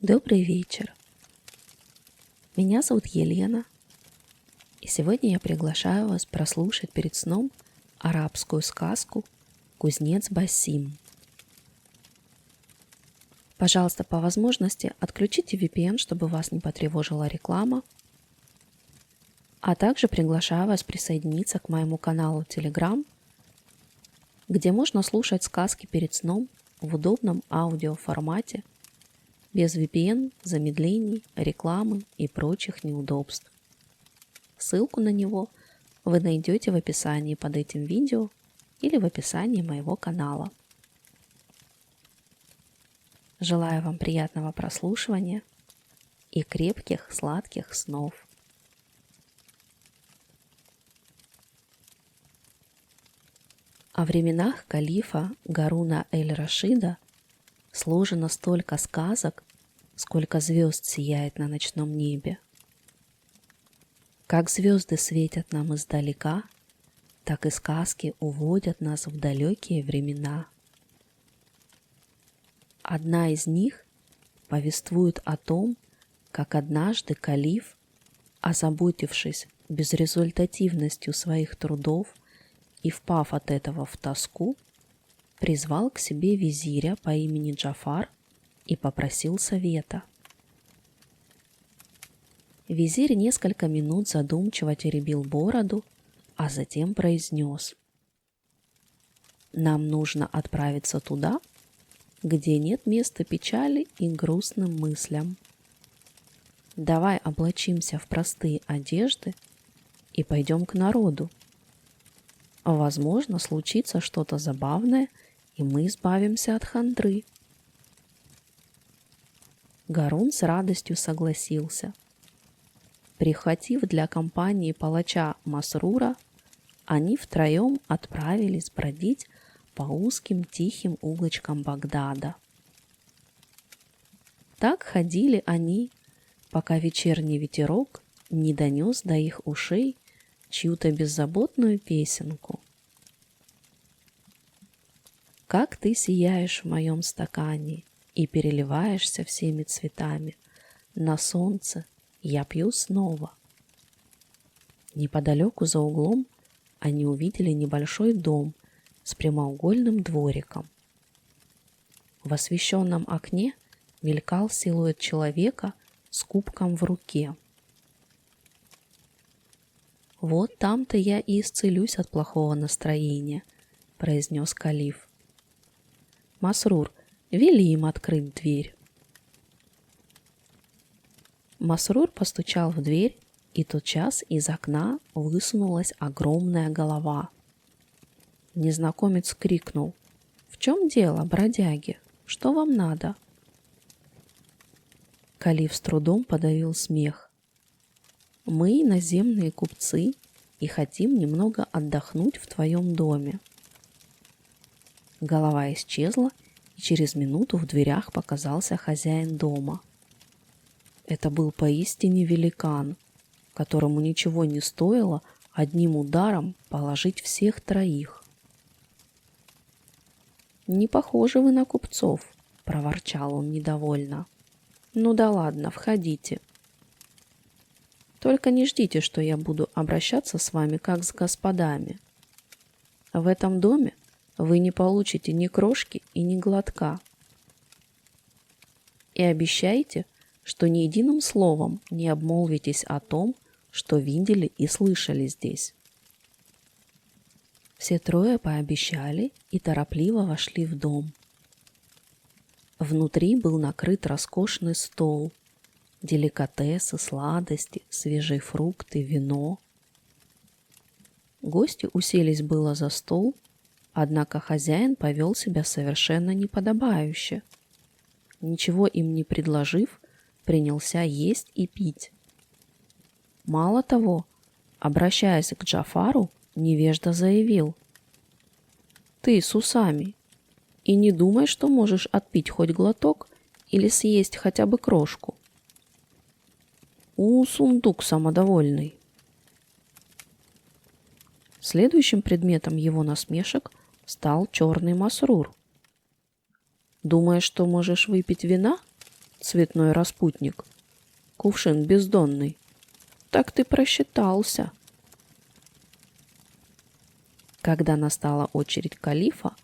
Добрый вечер. Меня зовут Елена, и сегодня я приглашаю вас прослушать перед сном арабскую сказку «Кузнец Басим». Пожалуйста, по возможности отключите VPN, чтобы вас не потревожила реклама, а также приглашаю вас присоединиться к моему каналу Telegram, где можно слушать сказки перед сном в удобном аудиоформате, без VPN, замедлений, рекламы и прочих неудобств. Ссылку на него вы найдете в описании под этим видео или в описании моего канала. Желаю вам приятного прослушивания и крепких сладких снов. О временах калифа Гаруна эль-Рашида сложено столько сказок, сколько звезд сияет на ночном небе. Как звезды светят нам издалека, так и сказки уводят нас в далекие времена. Одна из них повествует о том, как однажды калиф, озаботившись безрезультативностью своих трудов и впав от этого в тоску, призвал к себе визиря по имени Джафар и попросил совета. Визирь несколько минут задумчиво теребил бороду, а затем произнес: «Нам нужно отправиться туда, где нет места печали и грустным мыслям. Давай облачимся в простые одежды и пойдем к народу. Возможно, случится что-то забавное, и мы избавимся от хандры». Гарун с радостью согласился. Прихватив для компании палача Масрура, они втроем отправились бродить по узким тихим улочкам Багдада. Так ходили они, пока вечерний ветерок не донес до их ушей чью-то беззаботную песенку. Как ты сияешь в моем стакане и переливаешься всеми цветами, на солнце я пью снова. Неподалеку за углом они увидели небольшой дом с прямоугольным двориком. В освещенном окне мелькал силуэт человека с кубком в руке. «Вот там-то я и исцелюсь от плохого настроения», — произнес калиф. «Масрур, вели им открыть дверь». Масрур постучал в дверь, и тотчас из окна высунулась огромная голова. Незнакомец крикнул: «В чем дело, бродяги? Что вам надо?» Калиф с трудом подавил смех. «Мы иноземные купцы и хотим немного отдохнуть в твоем доме». Голова исчезла, и через минуту в дверях показался хозяин дома. Это был поистине великан, которому ничего не стоило одним ударом положить всех троих. «Не похожи вы на купцов», — проворчал он недовольно. «Ну да ладно, входите. Только не ждите, что я буду обращаться с вами как с господами. В этом доме вы не получите ни крошки и ни глотка. И обещайте, что ни единым словом не обмолвитесь о том, что видели и слышали здесь». Все трое пообещали и торопливо вошли в дом. Внутри был накрыт роскошный стол, деликатесы, сладости, свежие фрукты, вино. Гости уселись было за стол, однако хозяин повел себя совершенно неподобающе. Ничего им не предложив, принялся есть и пить. Мало того, обращаясь к Джафару, невежда заявил: «Ты с усами, и не думай, что можешь отпить хоть глоток или съесть хотя бы крошку». Сундук самодовольный. Следующим предметом его насмешек стал черный Масрур. «Думаешь, что можешь выпить вина? цветной распутник, кувшин бездонный. Так ты просчитался. Когда настала очередь калифа,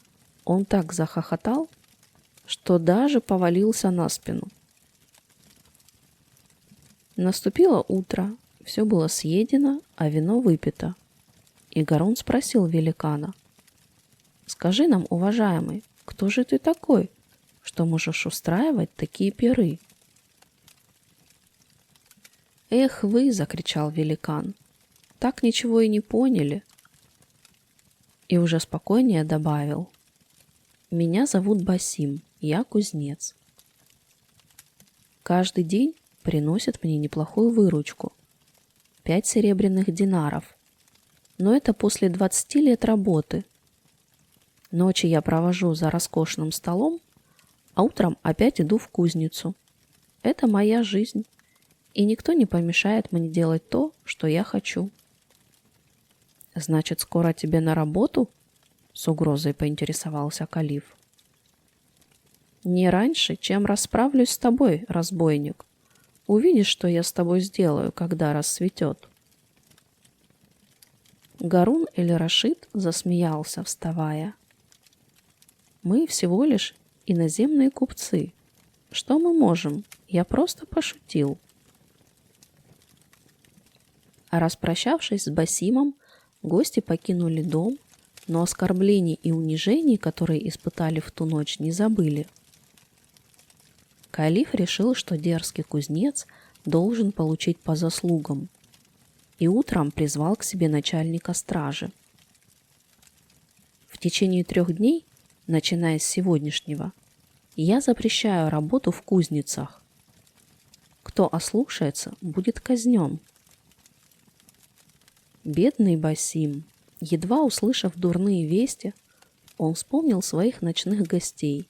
он так захохотал, что даже повалился на спину. Наступило утро, все было съедено, а вино выпито. И Гарун спросил великана: «Скажи нам, уважаемый, кто же ты такой, что можешь устраивать такие пиры?» «Эх вы!» — закричал великан. «Так ничего и не поняли». И уже спокойнее добавил: «Меня зовут Басим, я кузнец. Каждый день приносит мне неплохую выручку — 5 серебряных динаров. Но это после 20 лет работы. Ночи я провожу за роскошным столом, а утром опять иду в кузницу. Это моя жизнь, и никто не помешает мне делать то, что я хочу». «Значит, скоро тебе на работу?» — с угрозой поинтересовался калиф. «Не раньше, чем расправлюсь с тобой, разбойник. Увидишь, что я с тобой сделаю, когда рассветет». Гарун эль-Рашид засмеялся, вставая. «Мы всего лишь иноземные купцы. Что мы можем? Я просто пошутил». А распрощавшись с Басимом, гости покинули дом, но оскорблений и унижений, которые испытали в ту ночь, не забыли. Калиф решил, что дерзкий кузнец должен получить по заслугам, и утром призвал к себе начальника стражи. «В течение 3 дней, начиная с сегодняшнего, я запрещаю работу в кузницах. Кто ослушается, будет казнен». Бедный Басим, едва услышав дурные вести, он вспомнил своих ночных гостей.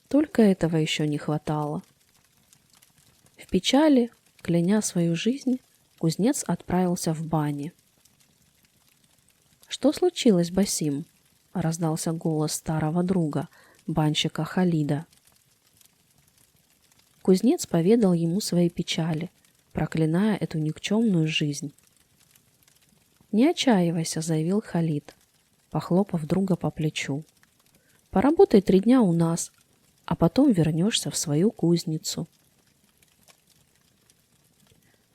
Только этого еще не хватало. В печали, кляня свою жизнь, кузнец отправился в бани. «Что случилось, Басим?» — раздался голос старого друга, банщика Халида. Кузнец поведал ему свои печали, проклиная эту никчемную жизнь. «Не отчаивайся», — заявил Халид, похлопав друга по плечу. «Поработай 3 дня у нас, а потом вернешься в свою кузницу».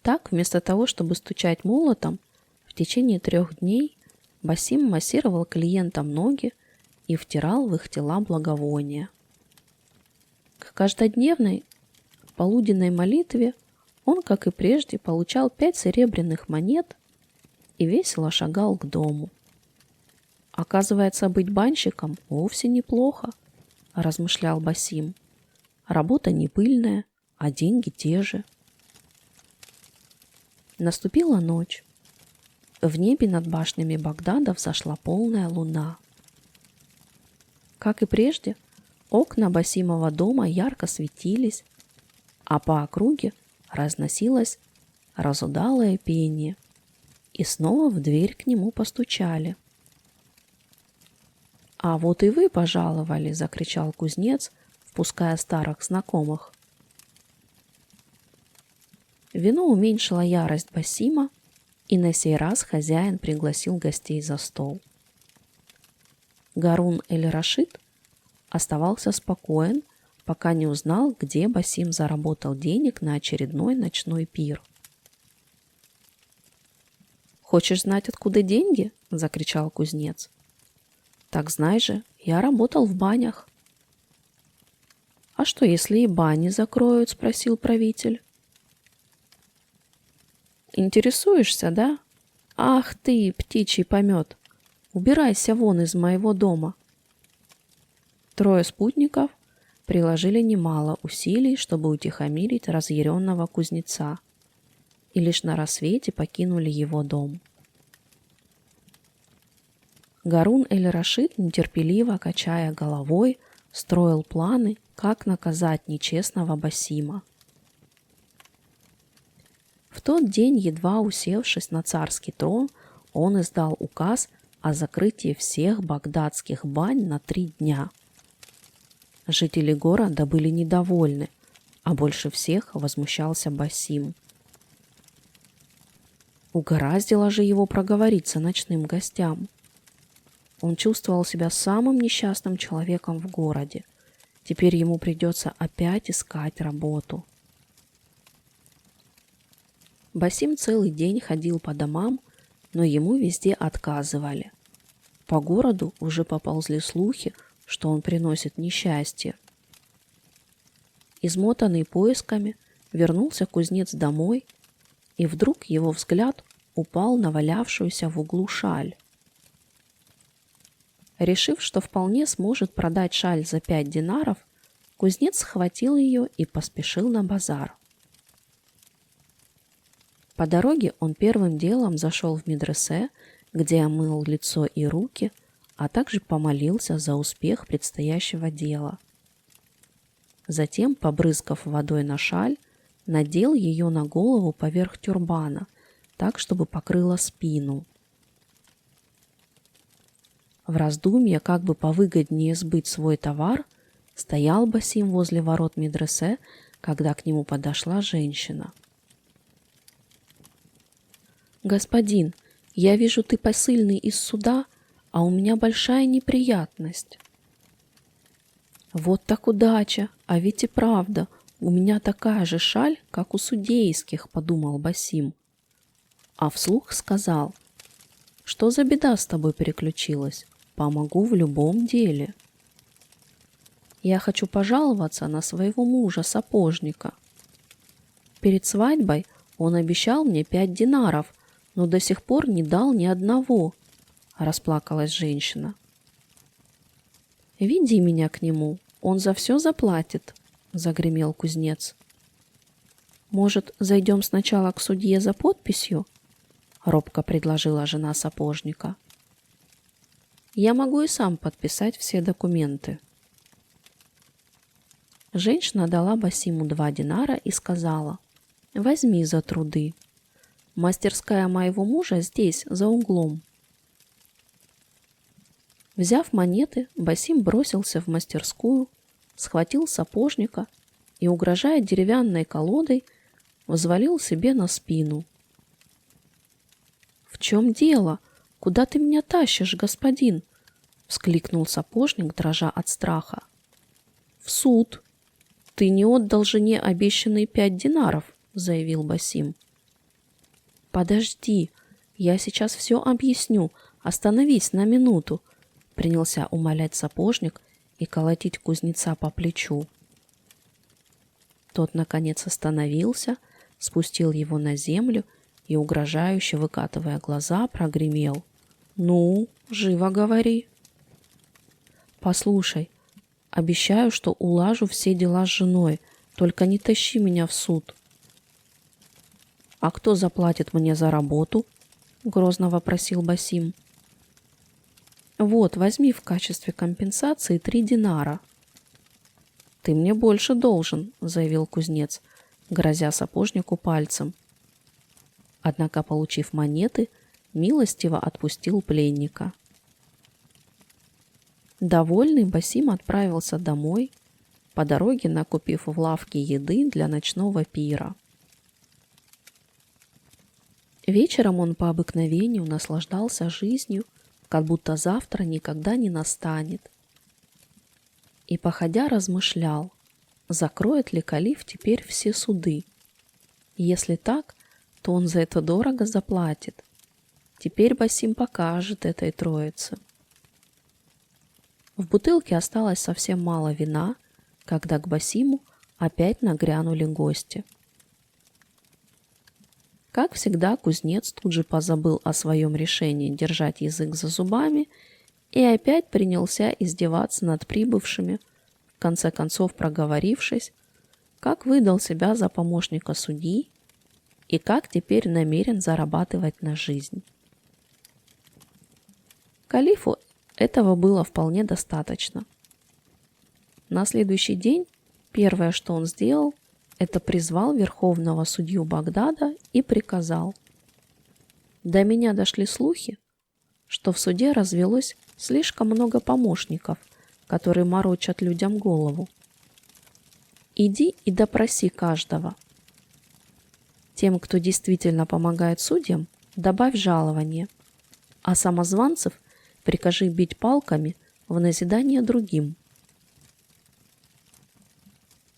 Так, вместо того, чтобы стучать молотом, в течение 3 дней Басим массировал клиентам ноги и втирал в их тела благовония. К каждодневной полуденной молитве он, как и прежде, получал 5 серебряных монет и весело шагал к дому. «Оказывается, быть банщиком вовсе неплохо», — размышлял Басим. «Работа не пыльная, а деньги те же». Наступила ночь. В небе над башнями Багдада взошла полная луна. Как и прежде, окна Басимова дома ярко светились, а по округе разносилось разудалое пение, и снова в дверь к нему постучали. «А вот и вы пожаловали!» — закричал кузнец, впуская старых знакомых. Вино уменьшило ярость Басима, и на сей раз хозяин пригласил гостей за стол. Гарун эль-Рашид оставался спокоен, пока не узнал, где Басим заработал денег на очередной ночной пир. «Хочешь знать, откуда деньги?» — закричал кузнец. «Так знай же, я работал в банях». «А что, если и бани закроют?» — спросил правитель. «Интересуешься, да? Ах ты, птичий помет! Убирайся вон из моего дома!» 3 спутников приложили немало усилий, чтобы утихомирить разъяренного кузнеца, и лишь на рассвете покинули его дом. Гарун эль-Рашид, нетерпеливо качая головой, строил планы, как наказать нечестного Басима. В тот день, едва усевшись на царский трон, он издал указ о закрытии всех багдадских бань на 3 дня. Жители города были недовольны, А больше всех возмущался Басим. Угораздило же его проговориться ночным гостям. Он чувствовал себя самым несчастным человеком в городе. Теперь ему придется опять искать работу. Басим целый день ходил по домам, но ему везде отказывали. По городу уже поползли слухи, что он приносит несчастье. Измотанный поисками, вернулся кузнец домой, и вдруг его взгляд упал на валявшуюся в углу шаль. Решив, что вполне сможет продать шаль за 5 динаров, кузнец схватил ее и поспешил на базар. По дороге он первым делом зашел в медресе, где омыл лицо и руки, а также помолился за успех предстоящего дела. Затем, побрызгав водой на шаль, надел ее на голову поверх тюрбана, так, чтобы покрыла спину. В раздумье, как бы повыгоднее сбыть свой товар, стоял Басим возле ворот медресе, когда к нему подошла женщина. «Господин, я вижу, ты посыльный из суда, а у меня большая неприятность». «Вот так удача, а ведь и правда, у меня такая же шаль, как у судейских», — подумал Басим. А вслух сказал: «Что за беда с тобой приключилась? Помогу в любом деле. Я хочу пожаловаться на своего мужа-сапожника. Перед свадьбой он обещал мне 5 динаров, но до сих пор не дал ни одного», — расплакалась женщина. «Веди меня к нему, он за все заплатит», — загремел кузнец. «Может, зайдем сначала к судье за подписью?» — робко предложила жена сапожника. «Я могу и сам подписать все документы». Женщина дала Басиму 2 динара и сказала: «Возьми за труды. Мастерская моего мужа здесь, за углом». Взяв монеты, Басим бросился в мастерскую, схватил сапожника и, угрожая деревянной колодой, взвалил себе на спину. «В чем дело? Куда ты меня тащишь, господин?» — вскликнул сапожник, дрожа от страха. «В суд. Ты не отдал жене обещанные 5 динаров», — заявил Басим. «Подожди, я сейчас все объясню. Остановись на минуту», — принялся умолять сапожник и колотить кузнеца по плечу. Тот, наконец, остановился, спустил его на землю и, угрожающе выкатывая глаза, прогремел: «Ну, живо говори». «Послушай, обещаю, что улажу все дела с женой, только не тащи меня в суд». «А кто заплатит мне за работу?» — грозно вопросил Басим. «Вот, возьми в качестве компенсации 3 динара». «Ты мне больше должен», — заявил кузнец, грозя сапожнику пальцем. Однако, получив монеты, милостиво отпустил пленника. Довольный, Басим отправился домой, по дороге накупив в лавке еды для ночного пира. Вечером он по обыкновению наслаждался жизнью, как будто завтра никогда не настанет. И, походя, размышлял, закроет ли калиф теперь все суды. Если так, то он за это дорого заплатит. Теперь Басим покажет этой троице. В бутылке осталось совсем мало вина, когда к Басиму опять нагрянули гости. Как всегда, кузнец тут же позабыл о своем решении держать язык за зубами и опять принялся издеваться над прибывшими, в конце концов проговорившись, как выдал себя за помощника судьи и как теперь намерен зарабатывать на жизнь. Калифу этого было вполне достаточно. На следующий день первое, что он сделал, это призвал верховного судью Багдада и приказал: «До меня дошли слухи, что в суде развелось слишком много помощников, которые морочат людям голову. Иди и допроси каждого. Тем, кто действительно помогает судьям, добавь жалование, а самозванцев прикажи бить палками в назидание другим.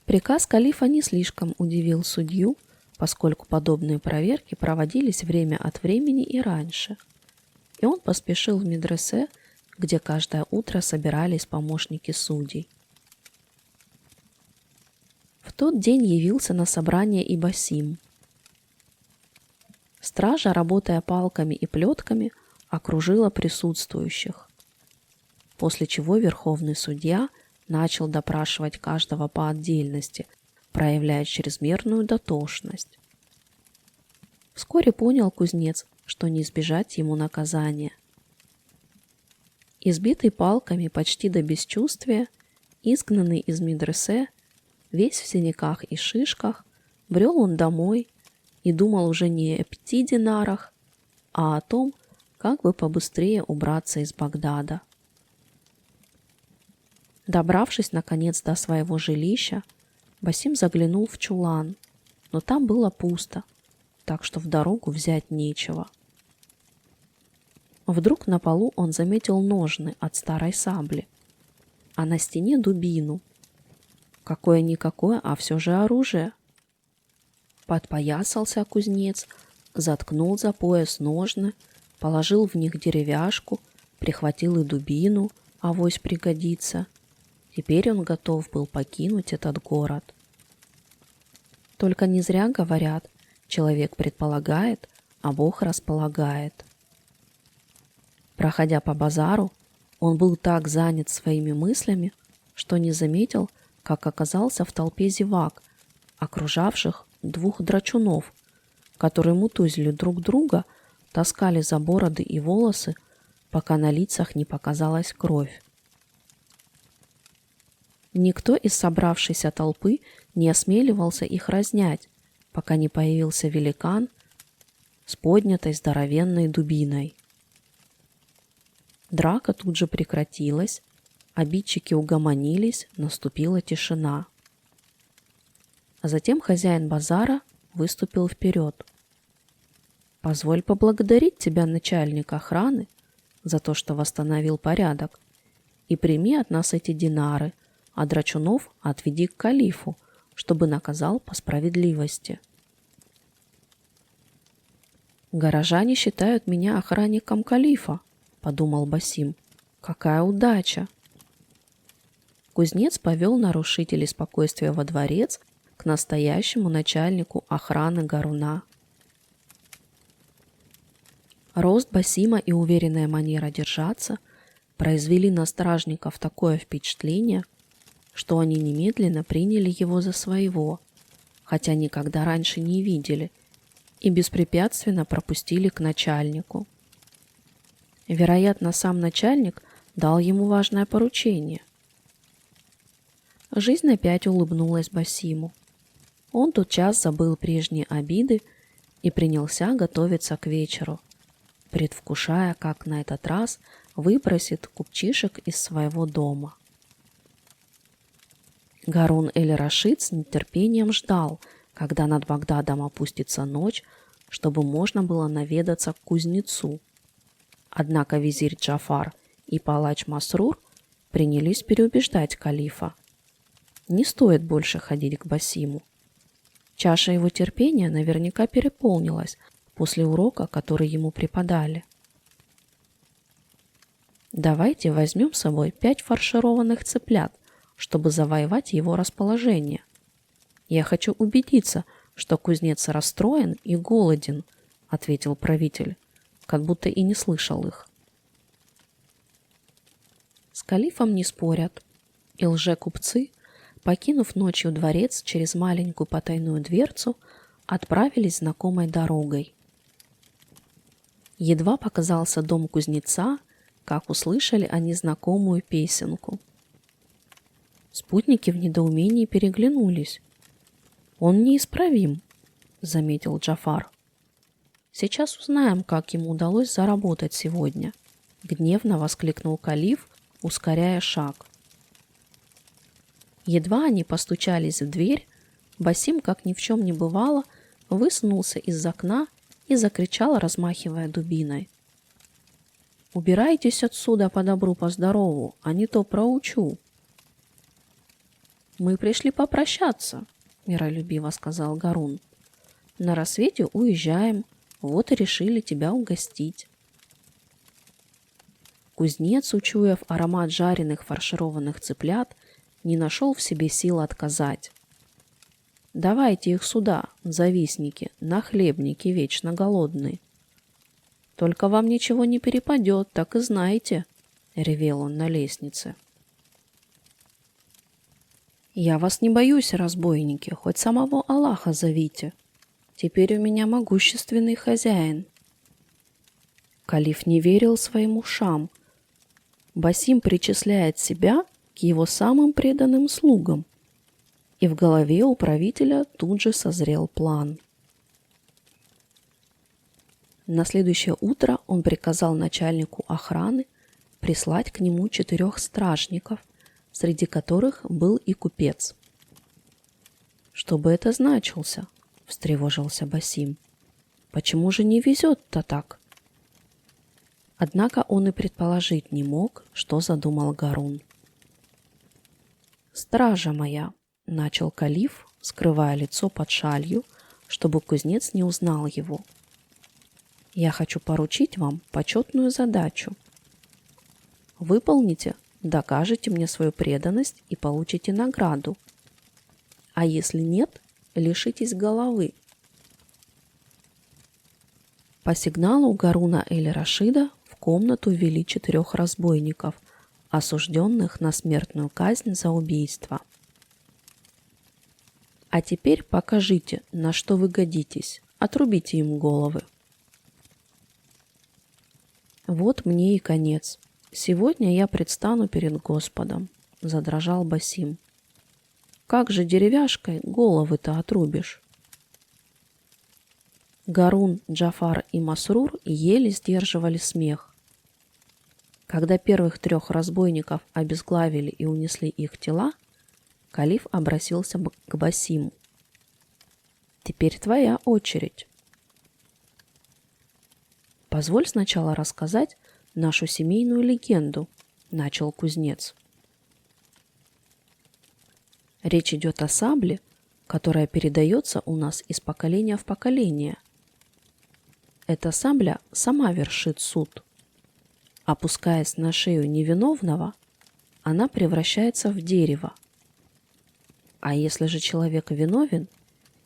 Приказ калифа не слишком удивил судью, поскольку подобные проверки проводились время от времени и раньше, и он поспешил в медресе, где каждое утро собирались помощники судей. В тот день явился на собрание и Басим. Стража, работая палками и плетками, окружила присутствующих, после чего верховный судья начал допрашивать каждого по отдельности, проявляя чрезмерную дотошность. Вскоре понял кузнец, что не избежать ему наказания. Избитый палками почти до бесчувствия, изгнанный из медресе, весь в синяках и шишках, брел он домой и думал уже не о 5 динарах, а о том, как бы побыстрее убраться из Багдада. Добравшись, наконец, до своего жилища, Басим заглянул в чулан, но там было пусто, так что в дорогу взять нечего. Вдруг на полу он заметил ножны от старой сабли, а на стене дубину. Какое-никакое, а все же оружие. Подпоясался кузнец, заткнул за пояс ножны, положил в них деревяшку, прихватил и дубину, авось пригодится. Теперь он готов был покинуть этот город. Только не зря говорят, человек предполагает, а Бог располагает. Проходя по базару, он был так занят своими мыслями, что не заметил, как оказался в толпе зевак, окружавших 2 драчунов, которые мутузили друг друга, таскали за бороды и волосы, пока на лицах не показалась кровь. Никто из собравшейся толпы не осмеливался их разнять, пока не появился великан с поднятой здоровенной дубиной. Драка тут же прекратилась, обидчики угомонились, наступила тишина. А затем хозяин базара выступил вперед. «Позволь поблагодарить тебя, начальник охраны, за то, что восстановил порядок, и прими от нас эти динары, а драчунов отведи к калифу, чтобы наказал по справедливости». «Горожане считают меня охранником калифа», — подумал Басим. «Какая удача!» Кузнец повел нарушителей спокойствия во дворец к настоящему начальнику охраны Гаруна. Рост Басима и уверенная манера держаться произвели на стражников такое впечатление, что они немедленно приняли его за своего, хотя никогда раньше не видели, и беспрепятственно пропустили к начальнику. Вероятно, сам начальник дал ему важное поручение. Жизнь опять улыбнулась Басиму. Он тотчас забыл прежние обиды и принялся готовиться к вечеру, предвкушая, как на этот раз выбросит купчишек из своего дома. Гарун эль-Рашид с нетерпением ждал, когда над Багдадом опустится ночь, чтобы можно было наведаться к кузнецу. Однако визирь Джафар и палач Масрур принялись переубеждать калифа. Не стоит больше ходить к Басиму. Чаша его терпения наверняка переполнилась после урока, который ему преподали. «Давайте возьмем с собой 5 фаршированных цыплят, чтобы завоевать его расположение. Я хочу убедиться, что кузнец расстроен и голоден», — ответил правитель, как будто и не слышал их. С калифом не спорят, и лже-купцы, покинув ночью дворец через маленькую потайную дверцу, отправились знакомой дорогой. Едва показался дом кузнеца, как услышали они знакомую песенку. Спутники в недоумении переглянулись. «Он неисправим», — заметил Джафар. «Сейчас узнаем, как ему удалось заработать сегодня», — гневно воскликнул калиф, ускоряя шаг. Едва они постучались в дверь, Басим, как ни в чем не бывало, высунулся из окна и закричал, размахивая дубиной: «Убирайтесь отсюда по добру, по здорову, а не то проучу!» «Мы пришли попрощаться», — миролюбиво сказал Гарун. «На рассвете уезжаем, вот и решили тебя угостить». Кузнец, учуяв аромат жареных фаршированных цыплят, не нашел в себе сил отказать. «Давайте их сюда, завистники, нахлебники вечно голодные. Только вам ничего не перепадет, так и знайте», — ревел он на лестнице. «Я вас не боюсь, разбойники, хоть самого Аллаха зовите. Теперь у меня могущественный хозяин». Калиф не верил своим ушам. Басим причисляет себя к его самым преданным слугам. И в голове у правителя тут же созрел план. На следующее утро он приказал начальнику охраны прислать к нему 4 стражников, среди которых был и купец. «Что бы это значился?» — встревожился Басим. «Почему же не везет-то так?» Однако он и предположить не мог, что задумал Гарун. «Стража моя», — начал Калиф, скрывая лицо под шалью, чтобы кузнец не узнал его. «Я хочу поручить вам почетную задачу. Выполните, докажете мне свою преданность и получите награду. А если нет, лишитесь головы». По сигналу Гаруна эль-Рашида в комнату ввели 4 разбойников, осужденных на смертную казнь за убийство. «А теперь покажите, на что вы годитесь, отрубите им головы». «Вот мне и конец. Сегодня я предстану перед Господом», — задрожал Басим. «Как же деревяшкой головы-то отрубишь?» Гарун, Джафар и Масрур еле сдерживали смех. Когда первых 3 разбойников обезглавили и унесли их тела, Калиф обратился к Басиму. «Теперь твоя очередь». «Позволь сначала рассказать нашу семейную легенду», — начал кузнец. «Речь идет о сабле, которая передается у нас из поколения в поколение. Эта сабля сама вершит суд. Опускаясь на шею невиновного, она превращается в дерево. А если же человек виновен,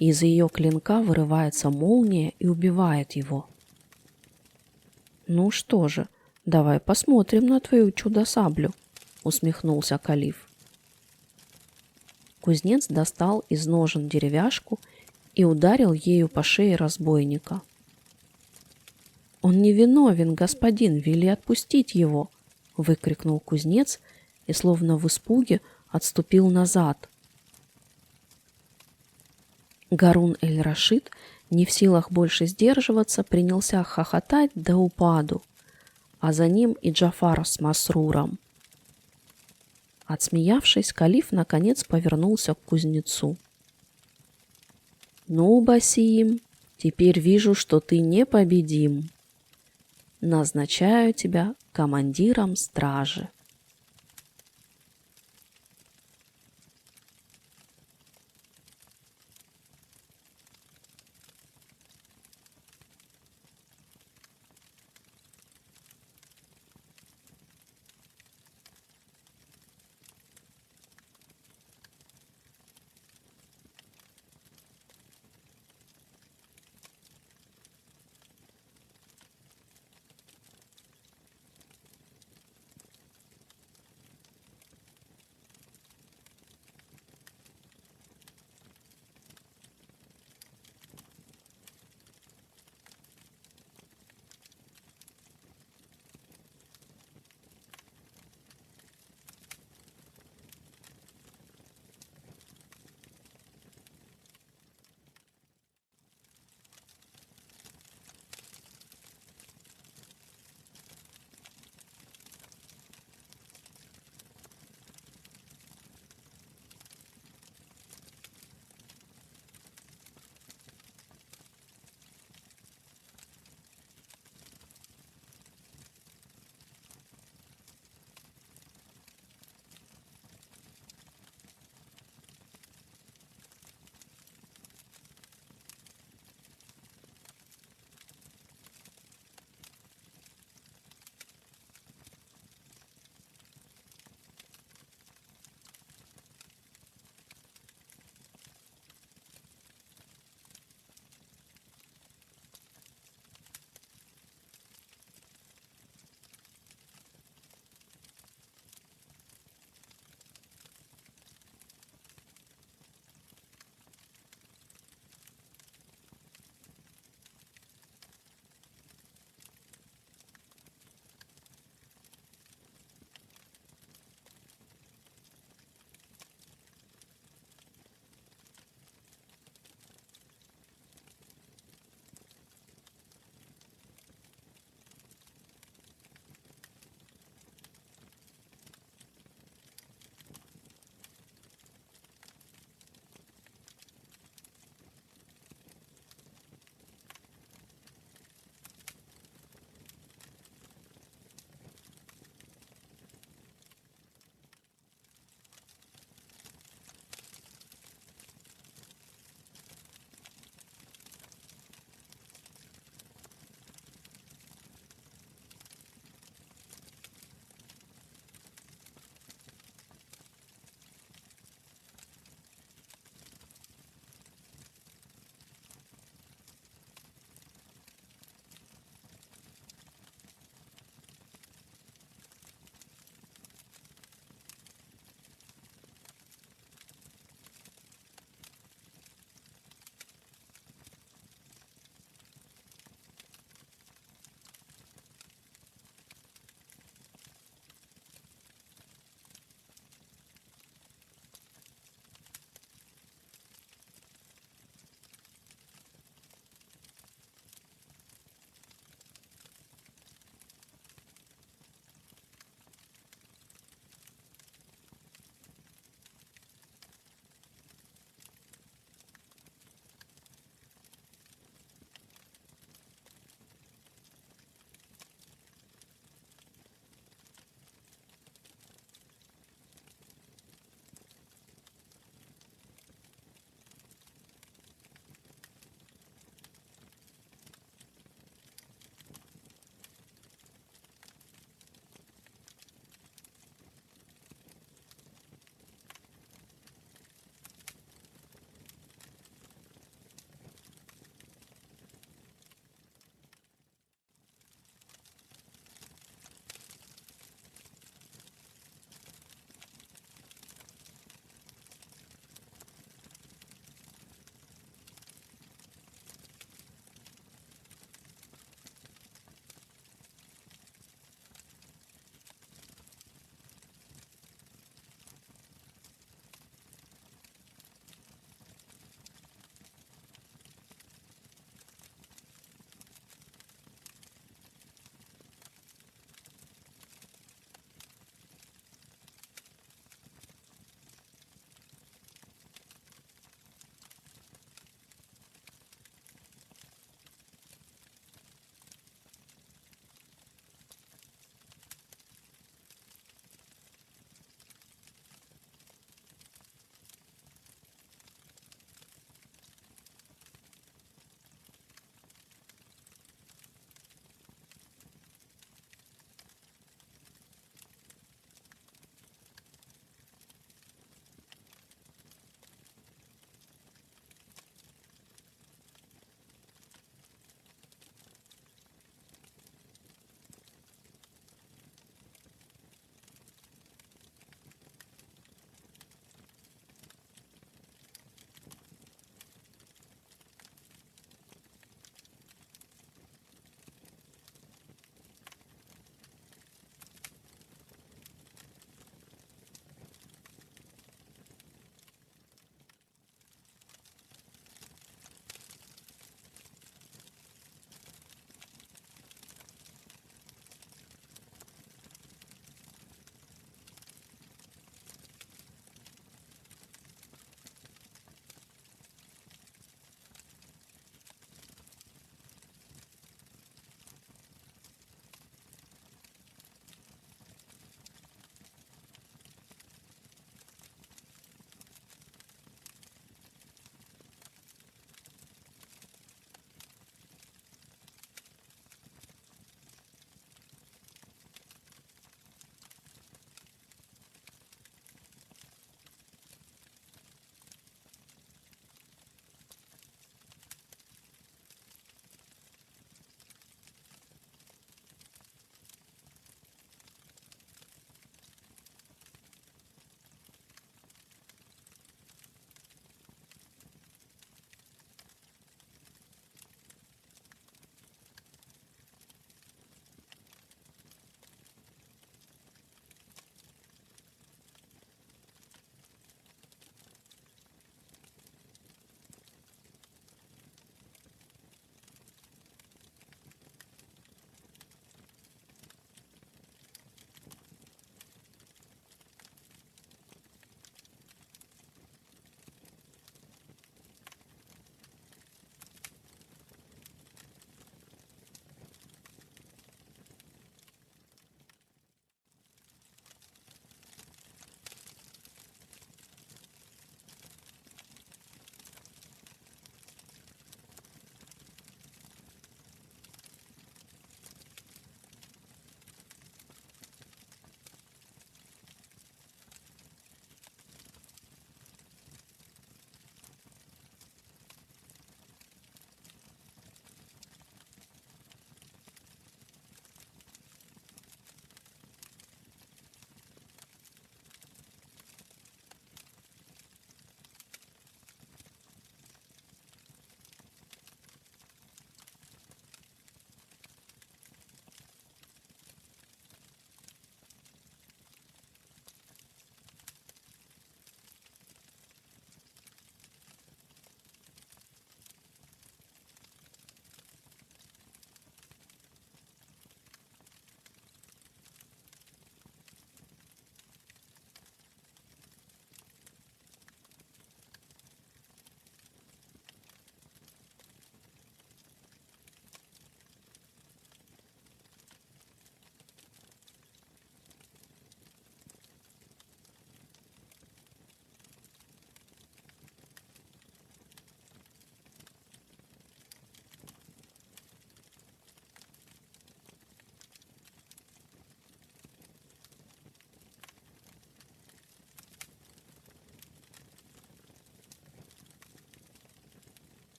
из ее клинка вырывается молния и убивает его». «Ну что же, давай посмотрим на твою чудо-саблю», — усмехнулся Калиф. Кузнец достал из ножен деревяшку и ударил ею по шее разбойника. «Он невиновен, господин, вели отпустить его!» — выкрикнул кузнец и, словно в испуге, отступил назад. Гарун эль-Рашид, не в силах больше сдерживаться, принялся хохотать до упаду, а за ним и Джафар с Масруром. Отсмеявшись, Калиф наконец повернулся к кузнецу. «Ну, Басим, теперь вижу, что ты непобедим. Назначаю тебя командиром стражи».